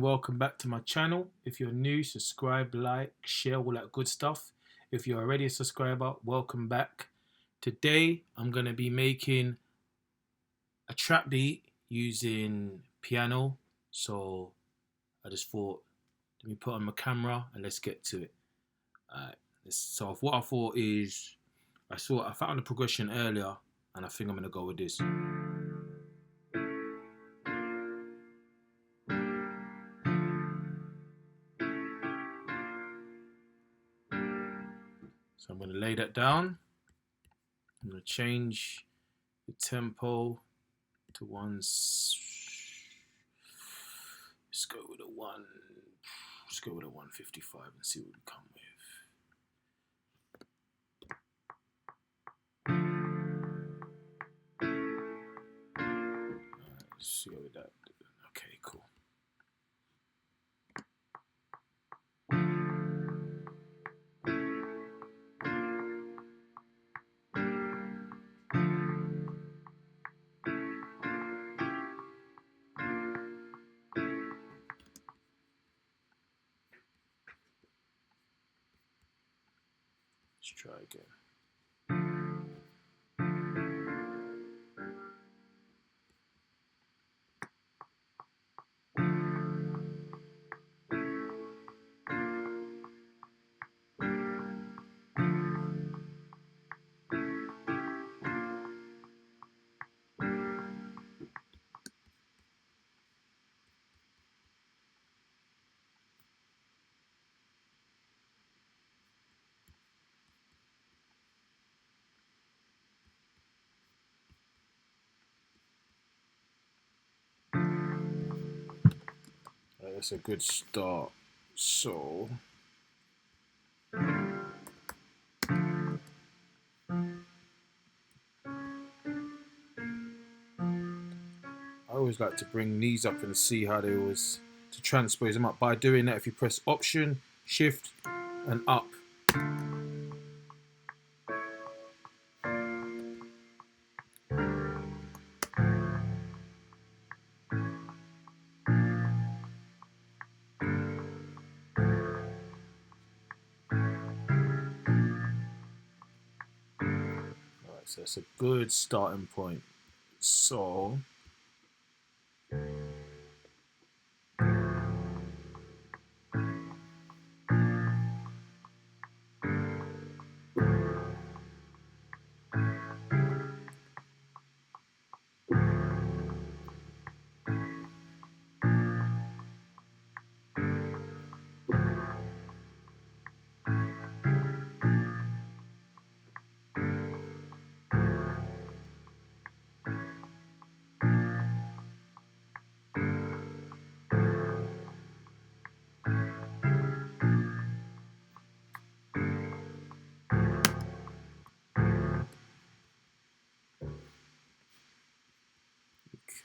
Welcome back to my channel. If you're new, subscribe, like, share, all that good stuff. If you're already a subscriber, welcome back. Today I'm going to be making a trap beat using piano. So I just thought, let me put on my camera and let's get to it. Alright, so what I thought is, I found the progression earlier and I think I'm going to go with this. So I'm going to lay that down. I'm going to change the tempo to ones. Let's go with a 155 and see what we come with. Let's see with that. Okay, cool. Let's try again. That's a good start. So I always like to bring these up and see how they was to transpose them up. By doing that, if you press Option, Shift, and up, alright, so that's a good starting point. So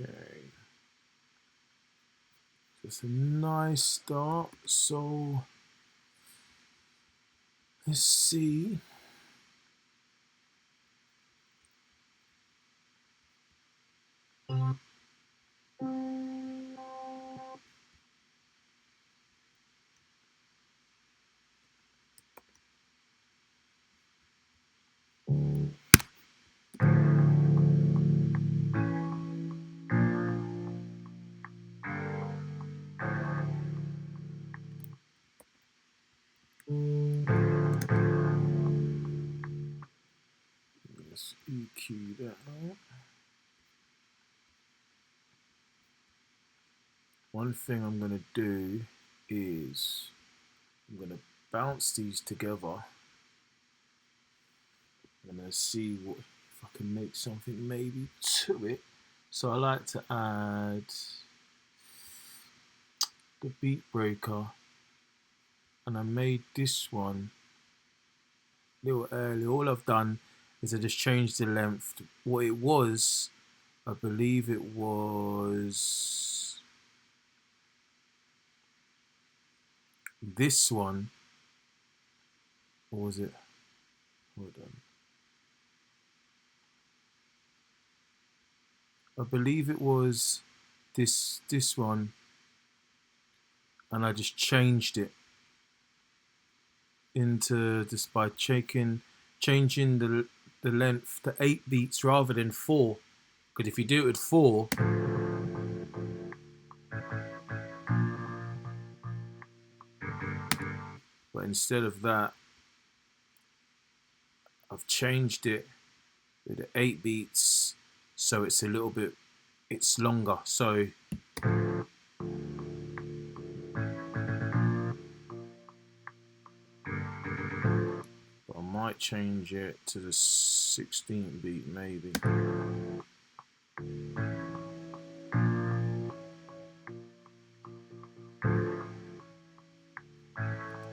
okay. It's a nice start. So let's see. Let's EQ that out. One thing I'm going to do is I'm going to bounce these together. I'm going to see what if I can make something maybe to it. So I like to add the beat breaker, and I made this one a little early. All I've done is I just changed the length. What it was, I believe it was this one, or was it? Hold on. I believe it was this one, and I just changed it into just by changing the length to 8 beats rather than 4. Because if you do it with 4, but instead of that, I've changed it with the 8 beats, so it's a little bit, it's longer. So I might change it to the 16 beat maybe.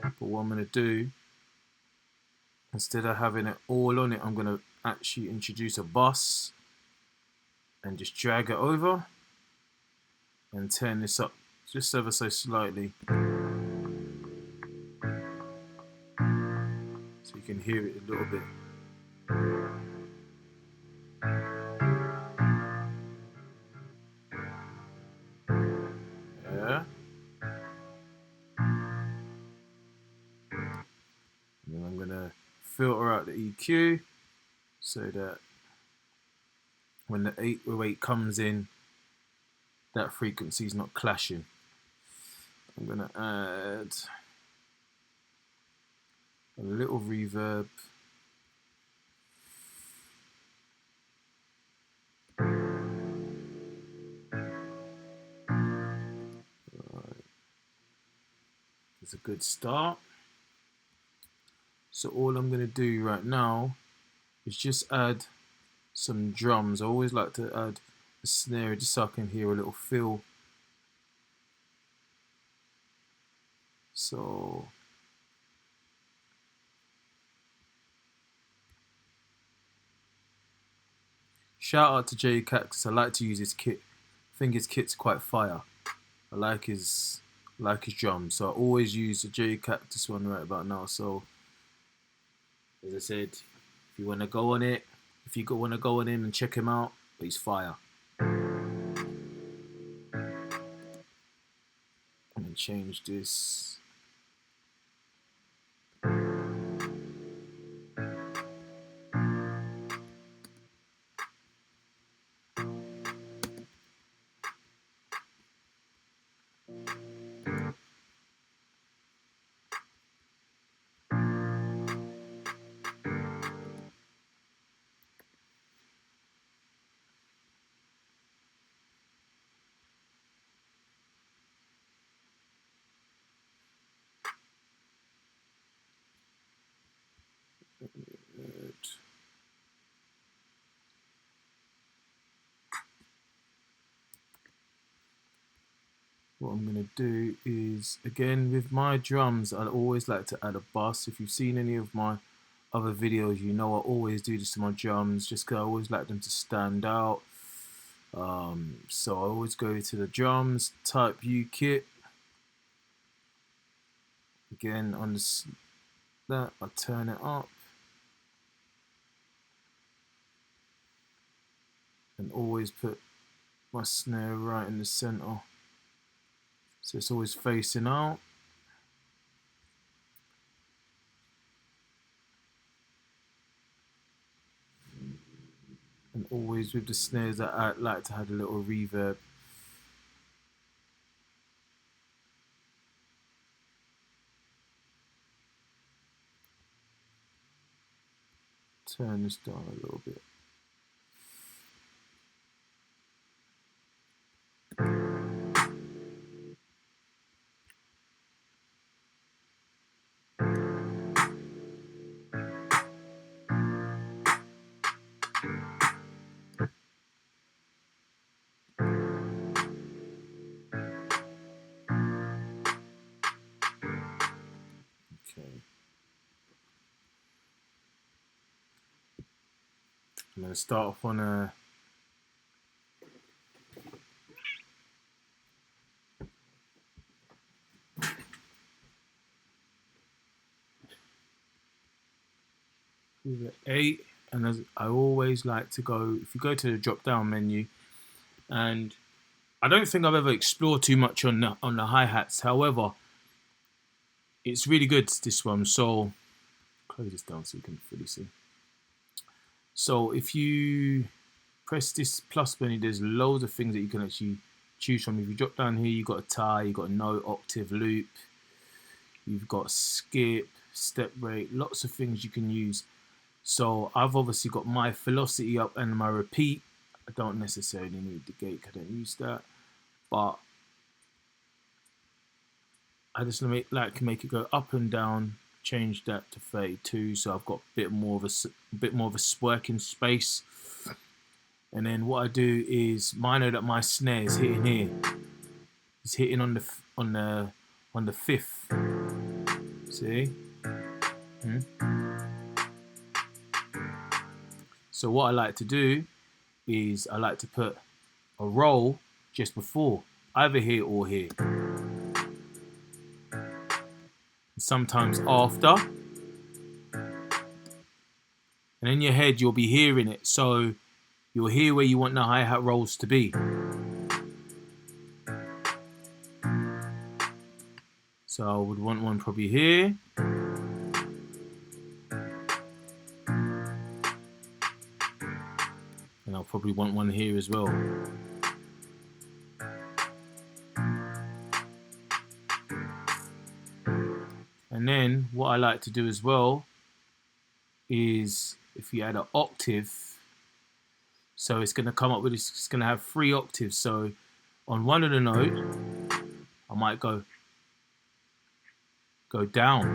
But what I'm going to do, instead of having it all on it, I'm going to actually introduce a bus and just drag it over and turn this up just ever so slightly so you can hear it a little bit. Yeah. And then I'm going to filter out the EQ so that when the 808 comes in, that frequency is not clashing. I'm going to add a little reverb. Right. It's a good start. So all I'm going to do right now is just add some drums. I always like to add a snare just so I can hear a little feel. So shout out to J Cactus. I like to use his kit. I think his kit's quite fire. I like his drums. So I always use the J Cactus one right about now. So as I said, if you want to go on it, if you want to go on him and check him out, he's fire. I'm gonna change this. What I'm going to do is, again, with my drums, I always like to add a bass. If you've seen any of my other videos, you know I always do this to my drums, just because I always like them to stand out. So I always go to the drums, type U kit. Again, on that, I turn it up. And always put my snare right in the center. So it's always facing out. And always with the snares, I like to have a little reverb. Turn this down a little bit. Okay. I'm going to start off on a with an 8, and as I always like to go, if you go to the drop down menu and I don't think I've ever explored too much on the hi-hats. However, it's really good, this one. So close this down so you can fully see. So if you press this plus menu, there's loads of things that you can actually choose from. If you drop down here, you've got a tie, you've got a note, octave, loop, you've got skip, step rate, lots of things you can use. So I've obviously got my velocity up and my repeat. I don't necessarily need the gate, I don't use that, but I just like to make it go up and down. Change that to 32, so I've got a bit more of a working space. And then what I do is, I know that my snare is hitting here. It's hitting on the fifth. See? So what I like to do is I like to put a roll just before, either here or here. Sometimes after. And in your head, you'll be hearing it. So you'll hear where you want the hi-hat rolls to be. So I would want one probably here. And I'll probably want one here as well. And then what I like to do as well is, if you add an octave, so it's going to come up with this, it's going to have 3 octaves. So on one of the notes, I might go down,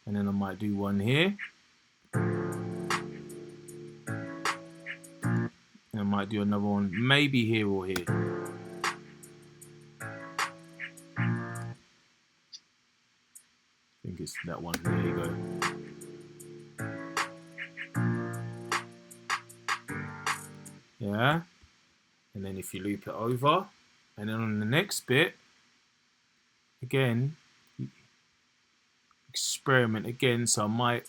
and then I might do one here, and I might do another one maybe here or here. I think it's that one. There you go. Yeah, and then if you loop it over, and then on the next bit, again, experiment again. So I might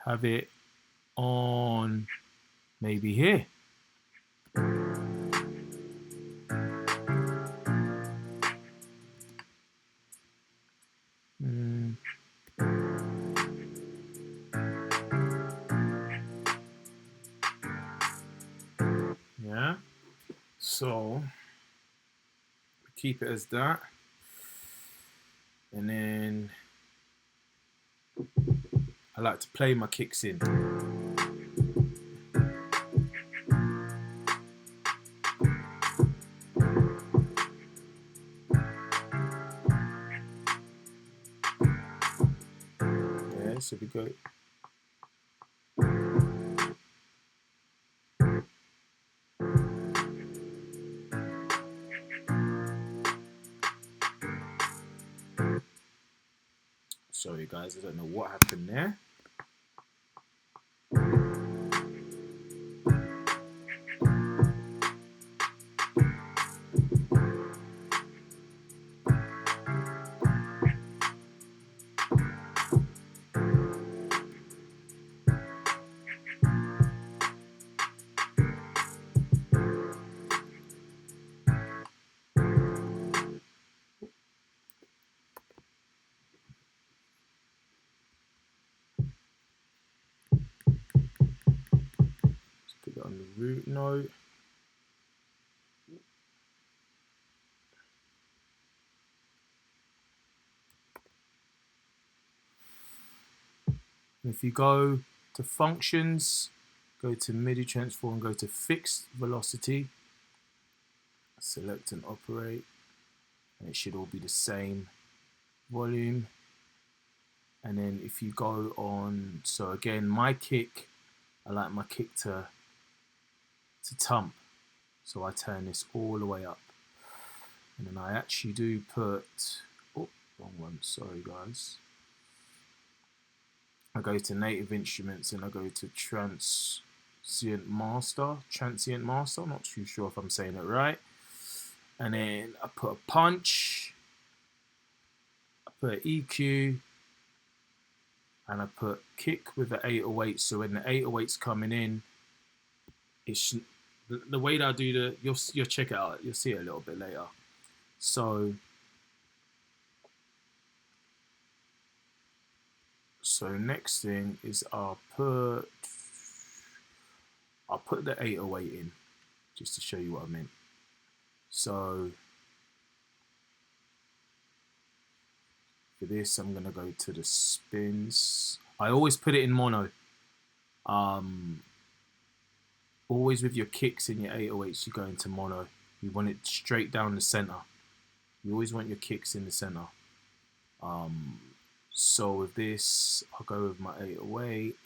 have it on maybe here. Yeah, so keep it as that, and then I like to play my kicks in. Yeah, so we go. Sorry guys, I don't know what happened there. Put it on the root note. And if you go to functions, go to MIDI transform, go to fixed velocity, select and operate, and it should all be the same volume. And then if you go on, so again, my kick, I like my kick to thump, so I turn this all the way up, and then I actually do put, oh, wrong one, sorry guys. I go to native instruments and I go to transient master, I'm not too sure if I'm saying it right. And then I put a punch, I put an EQ, and I put kick with the 808. So when the 808's coming in, it's the way that I do the, you'll check it out. You'll see it a little bit later. So next thing is I'll put the 808 in just to show you what I meant. So for this, I'm gonna go to the spins. I always put it in mono. Always with your kicks and your 808s, you go into mono. You want it straight down the center. You always want your kicks in the center. So with this, I'll go with my 808.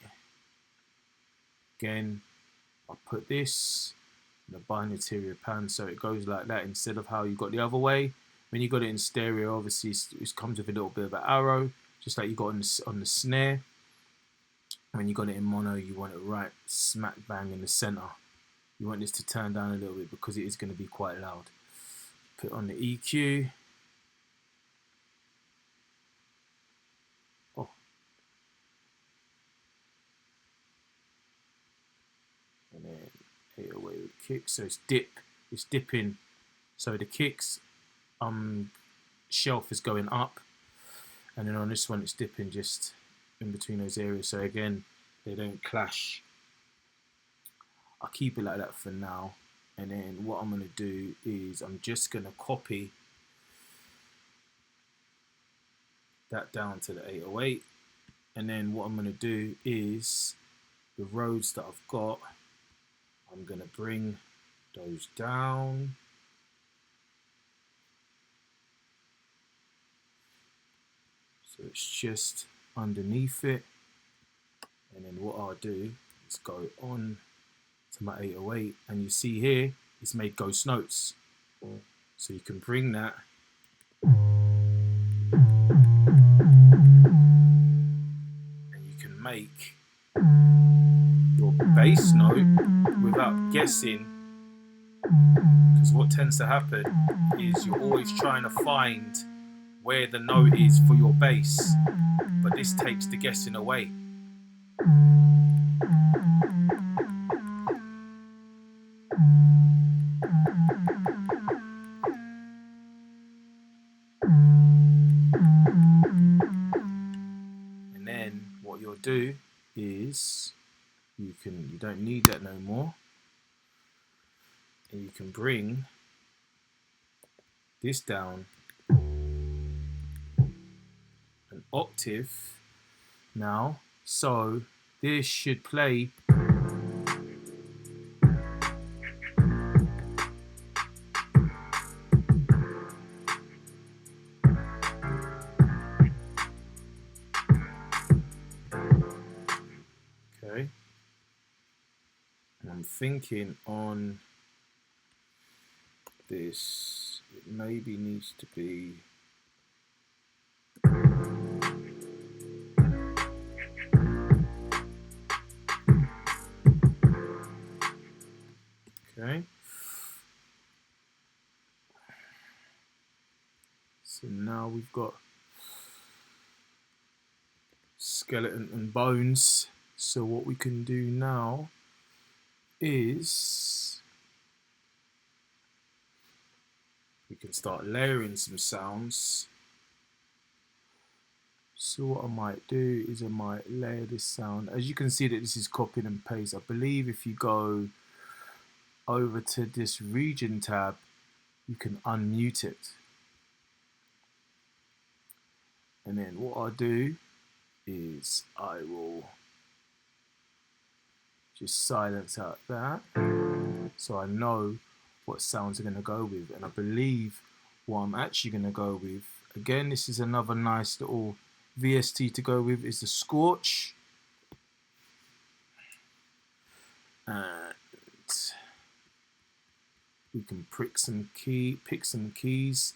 Again, I'll put this in the binary pan so it goes like that instead of how you got the other way. When you got it in stereo, obviously it comes with a little bit of an arrow, just like you got on the snare. When you got it in mono, you want it right smack bang in the center. You want this to turn down a little bit because it is going to be quite loud. Put on the EQ. Oh. And then 808 with kick. So it's dipping. So the kicks shelf is going up, and then on this one it's dipping just in between those areas, so again they don't clash. I'll keep it like that for now, and then what I'm going to do is I'm just going to copy that down to the 808, and then what I'm going to do is the roads that I've got, I'm going to bring those down. So it's just underneath it, and then what I'll do is go on to my 808, and you see here it's made ghost notes. So you can bring that and you can make your bass note without guessing, because what tends to happen is you're always trying to find where the note is for your bass, but this takes the guessing away. And then what you'll do is you don't need that no more, and you can bring this down an octave now, so this should play okay. And I'm thinking on this it maybe needs to be okay. So now we've got skeleton and bones. So what we can do now is we can start layering some sounds. So what I might do is I might layer this sound. As you can see that this is copied and paste. I believe if you go over to this region tab, you can unmute it. And then what I'll do is I will just silence out that, so I know what sounds are going to go with. And I believe what I'm actually going to go with, again, this is another nice little VST to go with, is the Scorch. And we can pick some keys.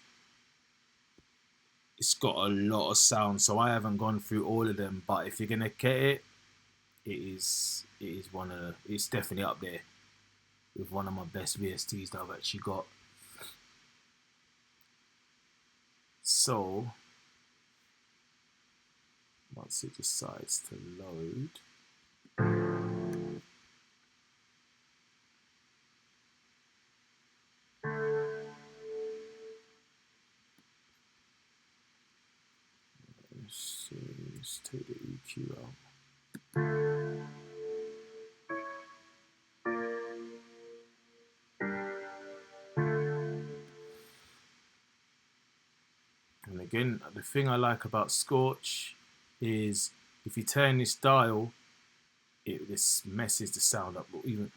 It's got a lot of sound, so I haven't gone through all of them, but if you're gonna get it, it's definitely up there with one of my best VSTs that I've actually got. So once it decides to load. Let's take the EQ out. And again, the thing I like about Scorch is if you turn this dial, this messes the sound up. But even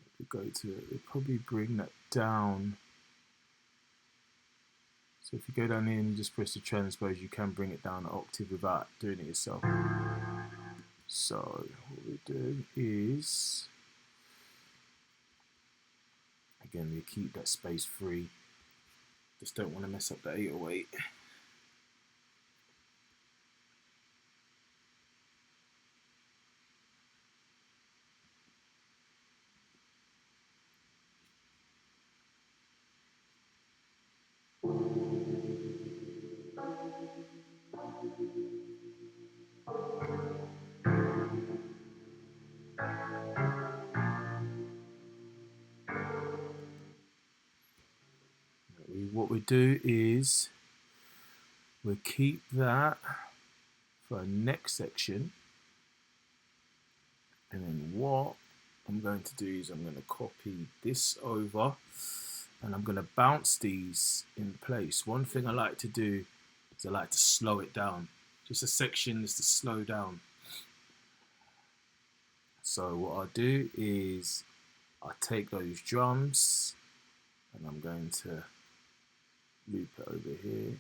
if we go to it, it'll probably bring that down. So if you go down here and you just press the transpose, you can bring it down an octave without doing it yourself. So what we do is, again, we keep that space free. Just don't want to mess up the 808. What we do is we keep that for our next section, and then what I'm going to do is I'm going to copy this over and I'm going to bounce these in place. One thing I like to do is I like to slow it down. Just a section is to slow down. So what I'll do is I'll take those drums and I'm going to loop it over here,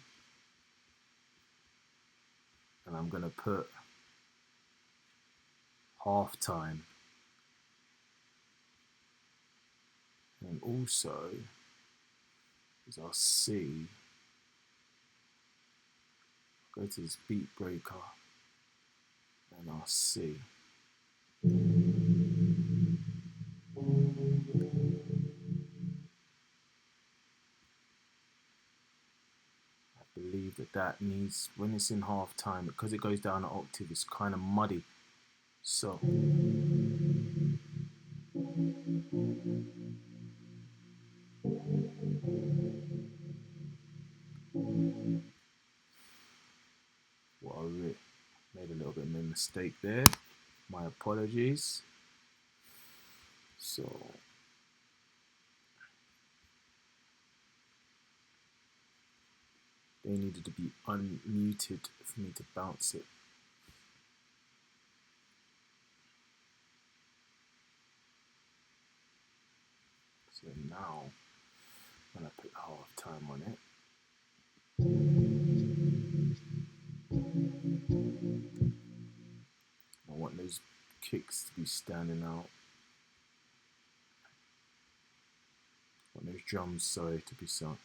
and I'm going to put half time, and also as I'll see, go to this beat breaker and I'll see. I believe that needs, when it's in half time, because it goes down an octave, it's kind of muddy. So what I made a little bit of a mistake there. My apologies. So they needed to be unmuted for me to bounce it. So now when I put half time on it, I want those kicks to be standing out. I want those drums, sorry, to be sound.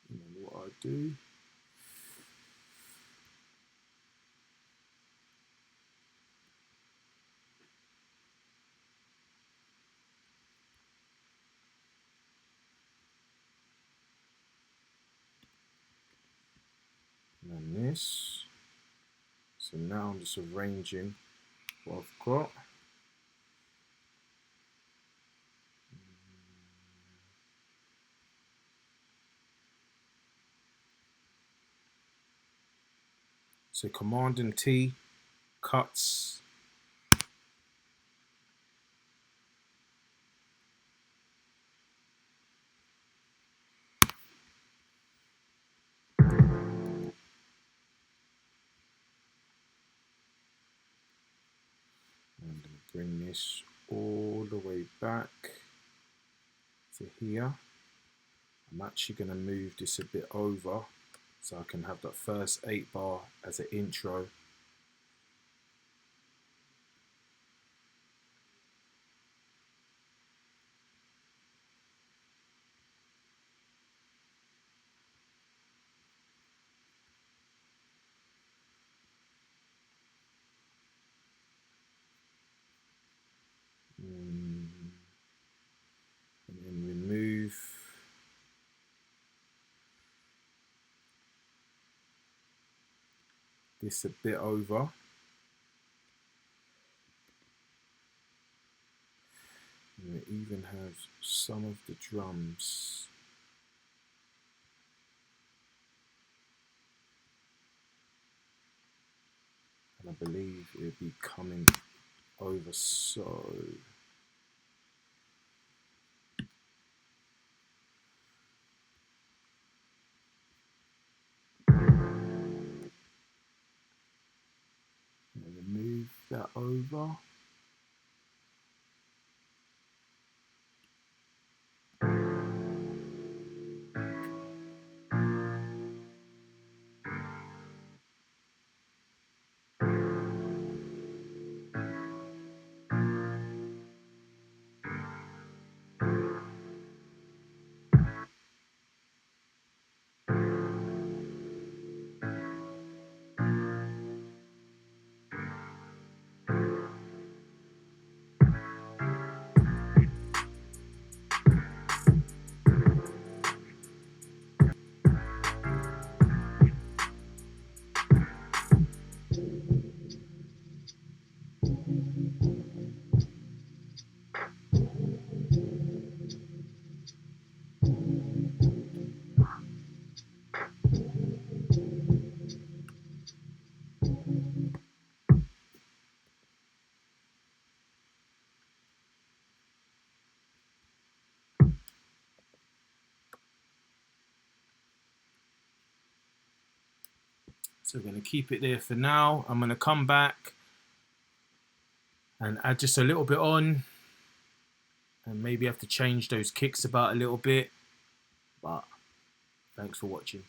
And then what I do, and then this. So now I'm just arranging what I've got. So Command and T cuts. I'm going to bring this all the way back to here. I'm actually going to move this a bit over so I can have that first 8 bar as an intro. And then remove this a bit over. And we even have some of the drums. And I believe it would be coming over so. Move that over. So we're going to keep it there for now. I'm going to come back and add just a little bit on, and maybe have to change those kicks about a little bit. But thanks for watching.